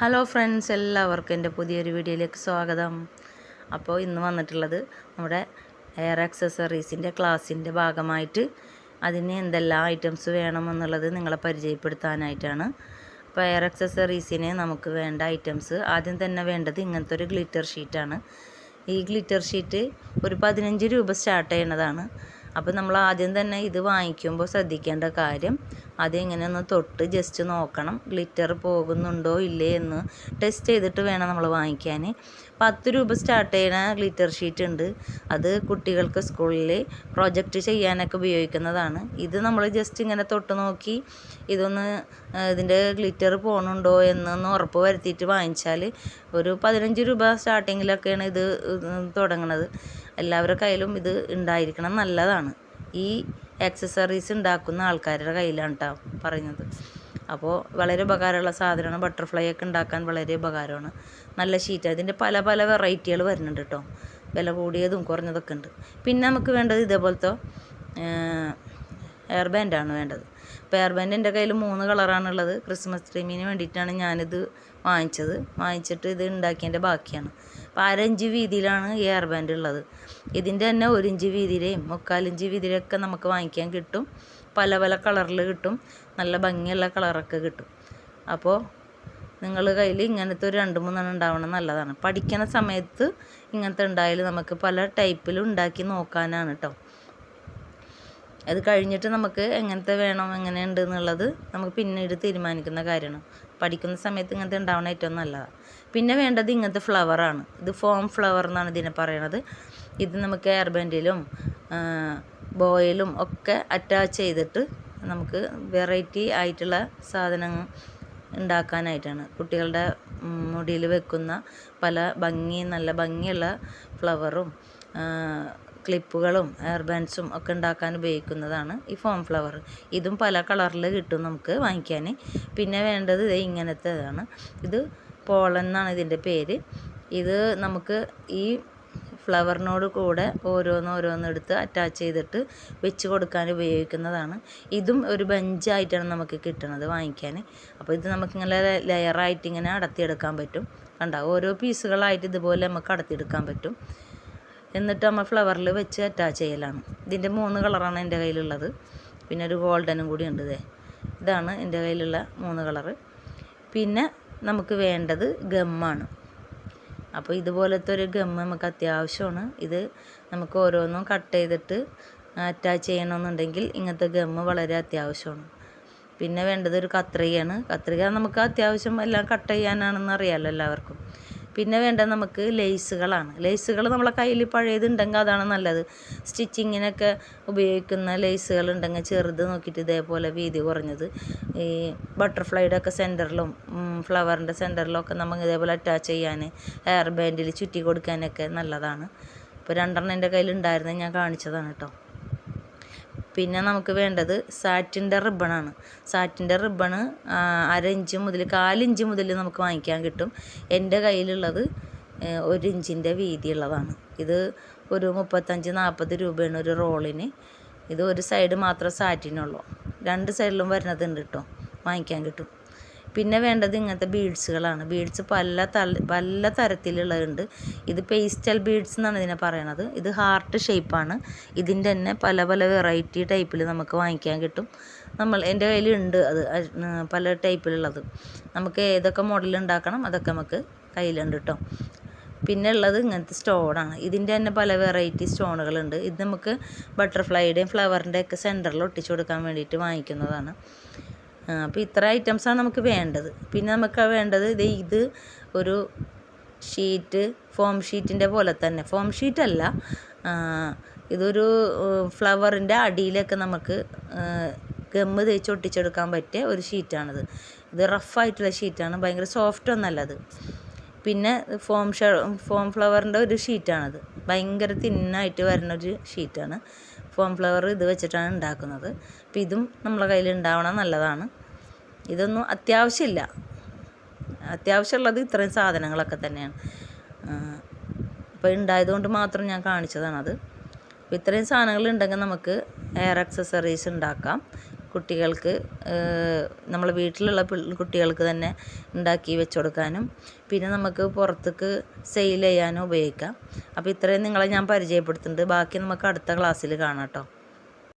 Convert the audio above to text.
Hello friends, എല്ലാവർക്കും എൻ്റെ പുതിയൊരു വീഡിയോയിലേക്ക് സ്വാഗതം. അപ്പോൾ ഇന്ന് വന്നിട്ടുള്ളത് നമ്മുടെ എയർ ആക്സസറീസിൻ്റെ ക്ലാസ്സിൻ്റെ ഭാഗമായിട്ട് അതിന് എന്തെല്ലാം ഐറ്റംസ് വേണമെന്നുള്ളത് നിങ്ങളെ പരിചയപ്പെടുത്താനായിട്ടാണ്. അപ്പോൾ എയർ ആക്സസറീസിന് നമുക്ക് വേണ്ട ഐറ്റംസ് ആദ്യം തന്നെ വേണ്ടത് ഇങ്ങനത്തെ ഒരു ഗ്ലിറ്റർ ഷീറ്റാണ്. ഈ ഗ്ലിറ്റർ ഷീറ്റ് ഒരു 15 രൂപ സ്റ്റാർട്ട് ചെയ്യുന്നതാണ്. അപ്പോൾ നമ്മൾ ആദ്യം തന്നെ ഇത് വാങ്ങിക്കുമ്പോൾ ശ്രദ്ധിക്കേണ്ട കാര്യം, ആദ്യം ഇങ്ങനെ ഒന്ന് തൊട്ട് ജസ്റ്റ് നോക്കണം, ഗ്ലിറ്റർ പോകുന്നുണ്ടോ ഇല്ലേ എന്ന് ടെസ്റ്റ് ചെയ്തിട്ട് വേണം നമ്മൾ വാങ്ങിക്കാൻ. 10 രൂപ സ്റ്റാർട്ട് ചെയ്യുന്ന ഗ്ലിറ്റർ ഷീറ്റ് ഉണ്ട്. അത് കുട്ടികൾക്ക് സ്കൂളിൽ പ്രൊജക്റ്റ് ചെയ്യാനൊക്കെ ഉപയോഗിക്കുന്നതാണ്. ഇത് നമ്മൾ ജസ്റ്റ് ഇങ്ങനെ തൊട്ട് നോക്കി ഇതിൻ്റെ ഗ്ലിറ്റർ പോകുന്നുണ്ടോ എന്നൊന്ന് ഉറപ്പ് വരുത്തിയിട്ട് വാങ്ങിച്ചാൽ ഒരു 15 രൂപ സ്റ്റാർട്ടിങ്ങിലൊക്കെയാണ് ഇത് തുടങ്ങുന്നത്. എല്ലാവരുടെ കയ്യിലും ഇത് ഉണ്ടായിരിക്കണം, നല്ലതാണ്. ഈ ആക്സസറീസ് ഉണ്ടാക്കുന്ന ആൾക്കാരുടെ കയ്യിലാണ് കേട്ടോ പറയുന്നത്. അപ്പോൾ വളരെ ഉപകാരമുള്ള സാധനമാണ്. ബട്ടർഫ്ലൈ ഒക്കെ ഉണ്ടാക്കാൻ വളരെ ഉപകാരമാണ്. നല്ല ഷീറ്റ്. അതിൻ്റെ പല പല വെറൈറ്റികൾ വരുന്നുണ്ട് കേട്ടോ. വില കൂടിയതും കുറഞ്ഞതൊക്കെ ഉണ്ട്. പിന്നെ നമുക്ക് വേണ്ടത് ഇതേപോലത്തെ എയർ ബാൻഡാണ് വേണ്ടത്. അപ്പോൾ എയർ ബാൻഡ് എൻ്റെ കയ്യിൽ 3 കളറാണുള്ളത്. ക്രിസ്മസ് ട്രീമിന് വേണ്ടിയിട്ടാണ് ഞാനിത് വാങ്ങിച്ചിട്ട് ഇത് ഉണ്ടാക്കിയതിൻ്റെ ബാക്കിയാണ്. അപ്പോൾ 1/2 ഇഞ്ച് വീതിയിലാണ് ഈ എയർ ബാൻഡ് ഉള്ളത്. ഇതിൻ്റെ തന്നെ 1 ഇഞ്ച് വീതിയിലെയും 3/4 ഇഞ്ച് വീതിയിലൊക്കെ നമുക്ക് വാങ്ങിക്കാൻ കിട്ടും. പല പല കളറിൽ കിട്ടും. നല്ല ഭംഗിയുള്ള കളറൊക്കെ കിട്ടും. അപ്പോൾ നിങ്ങൾ കയ്യിൽ ഇങ്ങനത്തെ ഒരു 2-3 ഉണ്ടാവണം, നല്ലതാണ്. പഠിക്കുന്ന സമയത്ത് ഇങ്ങനത്തെ ഉണ്ടായാൽ നമുക്ക് പല ടൈപ്പിലും ഉണ്ടാക്കി നോക്കാനാണ് കേട്ടോ. അത് കഴിഞ്ഞിട്ട് നമുക്ക് എങ്ങനത്തെ വേണം, എങ്ങനെയുണ്ട് എന്നുള്ളത് നമുക്ക് പിന്നീട് തീരുമാനിക്കുന്ന കാര്യമാണ്. പഠിക്കുന്ന സമയത്ത് ഇങ്ങനത്തെ ഉണ്ടാവണ ഏറ്റവും നല്ലതാണ്. പിന്നെ വേണ്ടത് ഇങ്ങനത്തെ ഫ്ലവറാണ്. ഇത് ഫോം ഫ്ലവർ എന്നാണ് ഇതിനെ പറയണത്. ഇത് നമുക്ക് എയർ ബാൻഡിലും ബോയിലും ഒക്കെ അറ്റാച്ച് ചെയ്തിട്ട് നമുക്ക് വെറൈറ്റി ആയിട്ടുള്ള സാധനങ്ങൾ ഉണ്ടാക്കാനായിട്ടാണ്. കുട്ടികളുടെ മുടിയിൽ വെക്കുന്ന പല നല്ല ഭംഗിയുള്ള ഫ്ലവറും ക്ലിപ്പുകളും എയർ ബാൻഡ്സും ഒക്കെ ഉണ്ടാക്കാൻ ഉപയോഗിക്കുന്നതാണ് ഈ ഫോം ഫ്ലവർ. ഇതും പല കളറിൽ കിട്ടും നമുക്ക് വാങ്ങിക്കാൻ. പിന്നെ വേണ്ടത് ഇങ്ങനത്തേതാണ്. ഇത് പോളൻ എന്നാണ് ഇതിൻ്റെ പേര്. ഇത് നമുക്ക് ഈ ഫ്ലവറിനോട് കൂടെ ഓരോന്നോരോന്നെടുത്ത് അറ്റാച്ച് ചെയ്തിട്ട് വെച്ച് കൊടുക്കാൻ ഉപയോഗിക്കുന്നതാണ്. ഇതും ഒരു ബഞ്ചായിട്ടാണ് നമുക്ക് കിട്ടുന്നത് വാങ്ങിക്കാൻ. അപ്പോൾ ഇത് നമുക്കിങ്ങനെ ലെയറായിട്ട് ഇങ്ങനെ അടത്തിയെടുക്കാൻ പറ്റും. കണ്ടോ, ഓരോ പീസുകളായിട്ട് ഇതുപോലെ നമുക്ക് അടത്തിയെടുക്കാൻ പറ്റും. എന്നിട്ട് നമ്മൾ ഫ്ലവറിൽ വെച്ച് അറ്റാച്ച് ചെയ്യലാണ്. ഇതിൻ്റെ 3 കളറാണ് എൻ്റെ കയ്യിലുള്ളത്. പിന്നെ ഒരു ഗോൾഡനും കൂടി ഉണ്ട്. ഇതാണ് എൻ്റെ കയ്യിലുള്ള 3 കളറ്. പിന്നെ നമുക്ക് വേണ്ടത് ഗമ്മാണ്. അപ്പോൾ ഇതുപോലത്തെ ഒരു ഗം നമുക്ക് അത്യാവശ്യമാണ്. ഇത് നമുക്ക് ഓരോന്നും കട്ട് ചെയ്തിട്ട് അറ്റാച്ച് ചെയ്യണമെന്നുണ്ടെങ്കിൽ ഇങ്ങനത്തെ ഗം വളരെ അത്യാവശ്യമാണ്. പിന്നെ വേണ്ടത് ഒരു കത്രികയാണ്. കത്രിക നമുക്ക് അത്യാവശ്യം എല്ലാം കട്ട് ചെയ്യാനാണെന്ന് അറിയാമല്ലോ എല്ലാവർക്കും. പിന്നെ വേണ്ടത് നമുക്ക് ലേസുകളാണ്. ലേസുകൾ നമ്മളെ കയ്യിൽ പഴയതുണ്ടെങ്കിൽ അതാണ് നല്ലത്. സ്റ്റിച്ചിങ്ങിനൊക്കെ ഉപയോഗിക്കുന്ന ലേസുകൾ ഉണ്ടെങ്കിൽ ചെറുത് നോക്കിയിട്ട് ഇതേപോലെ വീതി കുറഞ്ഞത് ഈ ബട്ടർഫ്ലൈയുടെ ഒക്കെ സെൻറ്ററിലും ഫ്ലവറിൻ്റെ സെൻറ്ററിലും ഒക്കെ നമുക്ക് ഇതേപോലെ അറ്റാച്ച് ചെയ്യാൻ, ഹെയർ ബാൻഡിൽ ചുറ്റി കൊടുക്കാനൊക്കെ നല്ലതാണ്. ഇപ്പോൾ 2 എൻ്റെ കയ്യിലുണ്ടായിരുന്നത് ഞാൻ കാണിച്ചതാണ് കേട്ടോ. പിന്നെ നമുക്ക് വേണ്ടത് സാറ്റിൻ്റെ റിബണാണ്. സാറ്റിൻ്റെ റിബണ് 1/2 ഇഞ്ച് മുതൽ 1/4 ഇഞ്ച് മുതൽ നമുക്ക് വാങ്ങിക്കാൻ കിട്ടും. എൻ്റെ കയ്യിലുള്ളത് 1 ഇഞ്ചിൻ്റെ വീതിയുള്ളതാണ്. ഇത് ഒരു 35-40 രൂപയാണ് ഒരു റോളിന്. ഇത് ഒരു സൈഡ് മാത്രം സാറ്റിനുള്ളൂ. 2 സൈഡിലും വരുന്നതുണ്ട് കേട്ടോ, വാങ്ങിക്കാൻ കിട്ടും. പിന്നെ വേണ്ടത് ഇങ്ങനത്തെ ബീഡ്സുകളാണ്. ബീഡ്സ് പല തരത്തിലുള്ളതുണ്ട്. ഇത് പേസ്റ്റൽ ബീഡ്സ് എന്നാണ് ഇതിനെ പറയണത്. ഇത് ഹാർട്ട് ഷേപ്പാണ്. ഇതിൻ്റെ തന്നെ പല പല വെറൈറ്റി ടൈപ്പിൽ നമുക്ക് വാങ്ങിക്കാൻ കിട്ടും. എൻ്റെ കയ്യിലുണ്ട് അത് പല ടൈപ്പിലുള്ളത്. നമുക്ക് ഏതൊക്കെ മോഡൽ ഉണ്ടാക്കണം അതൊക്കെ നമുക്ക് കയ്യിലുണ്ട് കേട്ടോ. പിന്നെ ഉള്ളത് ഇങ്ങനത്തെ സ്റ്റോണാണ്. ഇതിൻ്റെ തന്നെ പല വെറൈറ്റി സ്റ്റോണുകളുണ്ട്. ഇത് നമുക്ക് ബട്ടർഫ്ലൈയുടെയും ഫ്ലവറിൻ്റെ ഒക്കെ സെൻറ്ററിൽ ഒട്ടിച്ചു കൊടുക്കാൻ വേണ്ടിയിട്ട് വാങ്ങിക്കുന്നതാണ്. അപ്പോൾ ഇത്ര ഐറ്റംസാണ് നമുക്ക് വേണ്ടത്. പിന്നെ നമുക്ക് വേണ്ടത് ഇത് ഒരു ഷീറ്റ്, ഫോം ഷീറ്റിൻ്റെ പോലെ തന്നെ. ഫോം ഷീറ്റല്ല, ഇതൊരു ഫ്ലവറിൻ്റെ അടിയിലൊക്കെ നമുക്ക് ഗമ്മ് തേച്ച് ഒട്ടിച്ചെടുക്കാൻ പറ്റിയ ഒരു ഷീറ്റാണിത്. ഇത് റഫായിട്ടുള്ള ഷീറ്റാണ്, ഭയങ്കര സോഫ്റ്റ് ഒന്നല്ലത്. പിന്നെ ഫോം ഫ്ലവറിൻ്റെ ഒരു ഷീറ്റാണിത്. ഭയങ്കര തിന്നായിട്ട് വരുന്നൊരു ഷീറ്റാണ്. ഫോം ഫ്ലവർ ഇത് വെച്ചിട്ടാണ് ഉണ്ടാക്കുന്നത്. അപ്പോൾ ഇതും നമ്മളെ കയ്യിൽ ഉണ്ടാവണം, നല്ലതാണ്. ഇതൊന്നും അത്യാവശ്യമില്ല. അത്യാവശ്യമുള്ളത് ഇത്രയും സാധനങ്ങളൊക്കെ തന്നെയാണ്. അപ്പോൾ ഉണ്ടായതുകൊണ്ട് മാത്രം ഞാൻ കാണിച്ചതാണത്. അപ്പോൾ ഇത്രയും സാധനങ്ങൾ ഉണ്ടെങ്കിൽ നമുക്ക് എയർ ആക്സസറീസ് ഉണ്ടാക്കാം. കുട്ടികൾക്ക് നമ്മളെ വീട്ടിലുള്ള കുട്ടികൾക്ക് തന്നെ ഉണ്ടാക്കി വെച്ച് കൊടുക്കാനും പിന്നെ നമുക്ക് പുറത്തേക്ക് സെയിൽ ചെയ്യാനും ഉപയോഗിക്കാം. അപ്പോൾ ഇത്രയും നിങ്ങളെ ഞാൻ പരിചയപ്പെടുത്തുന്നുണ്ട്. ബാക്കി നമുക്ക് അടുത്ത ക്ലാസ്സിൽ കാണാം കേട്ടോ.